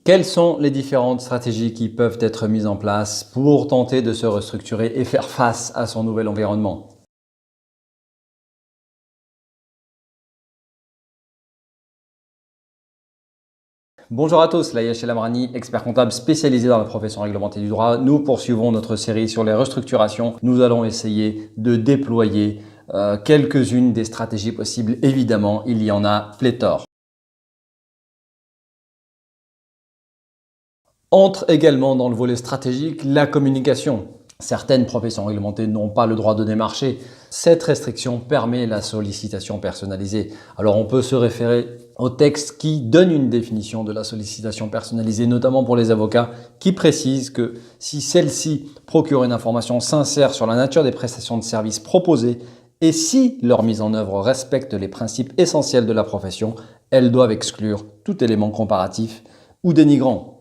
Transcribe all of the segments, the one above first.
Quelles sont les différentes stratégies qui peuvent être mises en place pour tenter de se restructurer et faire face à son nouvel environnement? Bonjour à tous, là Yash El Amrani, expert comptable spécialisé dans la profession réglementée du droit. Nous poursuivons notre série sur les restructurations. Nous allons essayer de déployer quelques-unes des stratégies possibles. Évidemment, il y en a pléthore. Entre également dans le volet stratégique la communication. Certaines professions réglementées n'ont pas le droit de démarcher. Cette restriction permet la sollicitation personnalisée. Alors on peut se référer au texte qui donne une définition de la sollicitation personnalisée, notamment pour les avocats, qui précise que si celle-ci procure une information sincère sur la nature des prestations de services proposées et si leur mise en œuvre respecte les principes essentiels de la profession, elles doivent exclure tout élément comparatif ou dénigrant.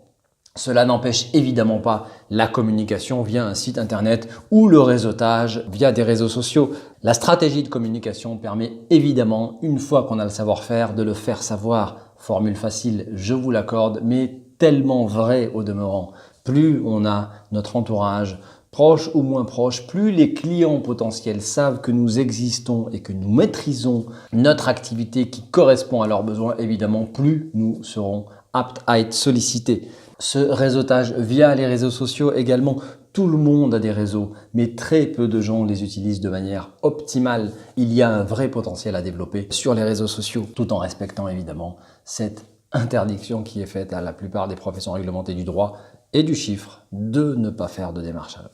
Cela n'empêche évidemment pas la communication via un site internet ou le réseautage via des réseaux sociaux. La stratégie de communication permet évidemment, une fois qu'on a le savoir-faire, de le faire savoir. Formule facile, je vous l'accorde, mais tellement vrai au demeurant. Plus on a notre entourage, proche ou moins proche, plus les clients potentiels savent que nous existons et que nous maîtrisons notre activité qui correspond à leurs besoins, évidemment, plus nous serons aptes à être sollicités. Ce réseautage via les réseaux sociaux également, tout le monde a des réseaux, mais très peu de gens les utilisent de manière optimale. Il y a un vrai potentiel à développer sur les réseaux sociaux, tout en respectant évidemment cette interdiction qui est faite à la plupart des professions réglementées du droit et du chiffre de ne pas faire de démarchage.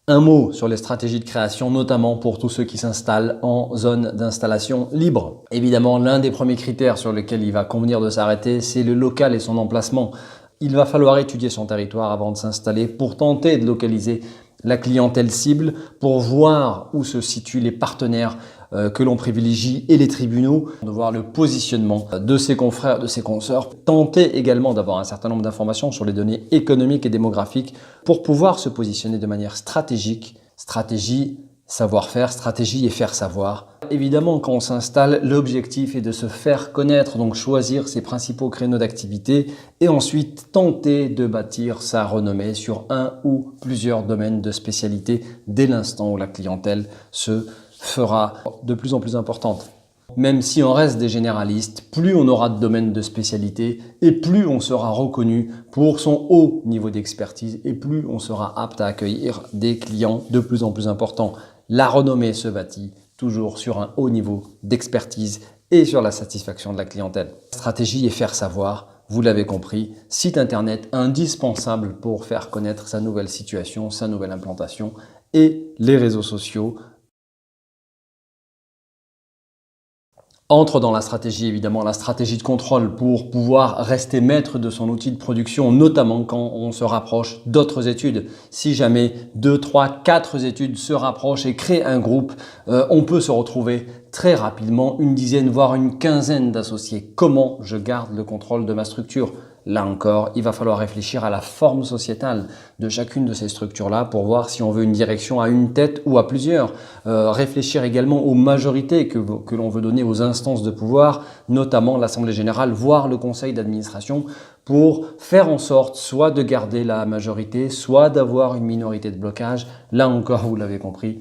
Un mot sur les stratégies de création, notamment pour tous ceux qui s'installent en zone d'installation libre. Évidemment, l'un des premiers critères sur lesquels il va convenir de s'arrêter, c'est le local et son emplacement. Il va falloir étudier son territoire avant de s'installer pour tenter de localiser la clientèle cible, pour voir où se situent les partenaires que l'on privilégie et les tribunaux, de voir le positionnement de ses confrères, de ses consoeurs, tenter également d'avoir un certain nombre d'informations sur les données économiques et démographiques pour pouvoir se positionner de manière stratégique, stratégie, savoir-faire, stratégie et faire savoir. Évidemment, quand on s'installe, l'objectif est de se faire connaître, donc choisir ses principaux créneaux d'activité et ensuite tenter de bâtir sa renommée sur un ou plusieurs domaines de spécialité dès l'instant où la clientèle se fera de plus en plus importante. Même si on reste des généralistes, plus on aura de domaines de spécialité et plus on sera reconnu pour son haut niveau d'expertise et plus on sera apte à accueillir des clients de plus en plus importants. La renommée se bâtit toujours sur un haut niveau d'expertise et sur la satisfaction de la clientèle. Stratégie et faire savoir, vous l'avez compris, site internet indispensable pour faire connaître sa nouvelle situation, sa nouvelle implantation et les réseaux sociaux. Entre dans la stratégie, évidemment, la stratégie de contrôle pour pouvoir rester maître de son outil de production, notamment quand on se rapproche d'autres études. Si jamais 2, 3, 4 études se rapprochent et créent un groupe, on peut se retrouver très rapidement une dizaine, voire une quinzaine d'associés. Comment je garde le contrôle de ma structure ? Là encore, il va falloir réfléchir à la forme sociétale de chacune de ces structures-là pour voir si on veut une direction à une tête ou à plusieurs. Réfléchir également aux majorités que l'on veut donner aux instances de pouvoir, notamment l'Assemblée générale, voire le conseil d'administration, pour faire en sorte soit de garder la majorité, soit d'avoir une minorité de blocage. Là encore, vous l'avez compris,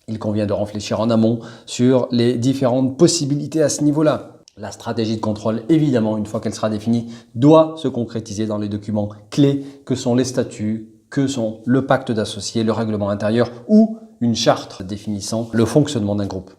il convient de réfléchir en amont sur les différentes possibilités à ce niveau-là. La stratégie de contrôle, évidemment, une fois qu'elle sera définie, doit se concrétiser dans les documents clés que sont les statuts, que sont le pacte d'associés, le règlement intérieur ou une charte définissant le fonctionnement d'un groupe.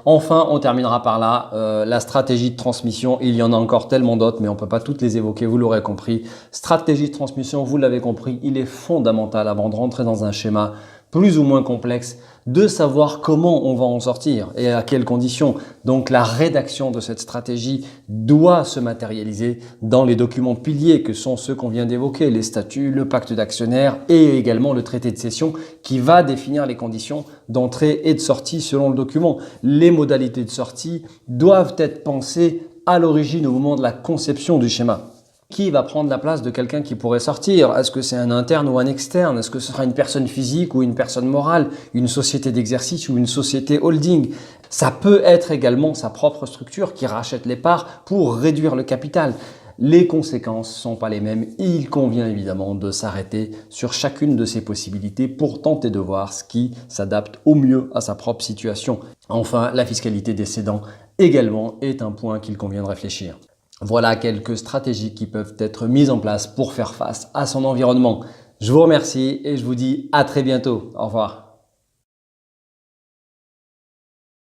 Enfin, on terminera par là, la stratégie de transmission. Il y en a encore tellement d'autres, mais on ne peut pas toutes les évoquer, vous l'aurez compris. Stratégie de transmission, vous l'avez compris, il est fondamental avant de rentrer dans un schéma plus ou moins complexe, de savoir comment on va en sortir et à quelles conditions. Donc la rédaction de cette stratégie doit se matérialiser dans les documents piliers que sont ceux qu'on vient d'évoquer, les statuts, le pacte d'actionnaires et également le traité de cession qui va définir les conditions d'entrée et de sortie selon le document. Les modalités de sortie doivent être pensées à l'origine au moment de la conception du schéma. Qui va prendre la place de quelqu'un qui pourrait sortir? Est-ce que c'est un interne ou un externe? Est-ce que ce sera une personne physique ou une personne morale? Une société d'exercice ou une société holding? Ça peut être également sa propre structure qui rachète les parts pour réduire le capital. Les conséquences ne sont pas les mêmes. Il convient évidemment de s'arrêter sur chacune de ces possibilités pour tenter de voir ce qui s'adapte au mieux à sa propre situation. Enfin, la fiscalité des cédants également est un point qu'il convient de réfléchir. Voilà quelques stratégies qui peuvent être mises en place pour faire face à son environnement. Je vous remercie et je vous dis à très bientôt. Au revoir.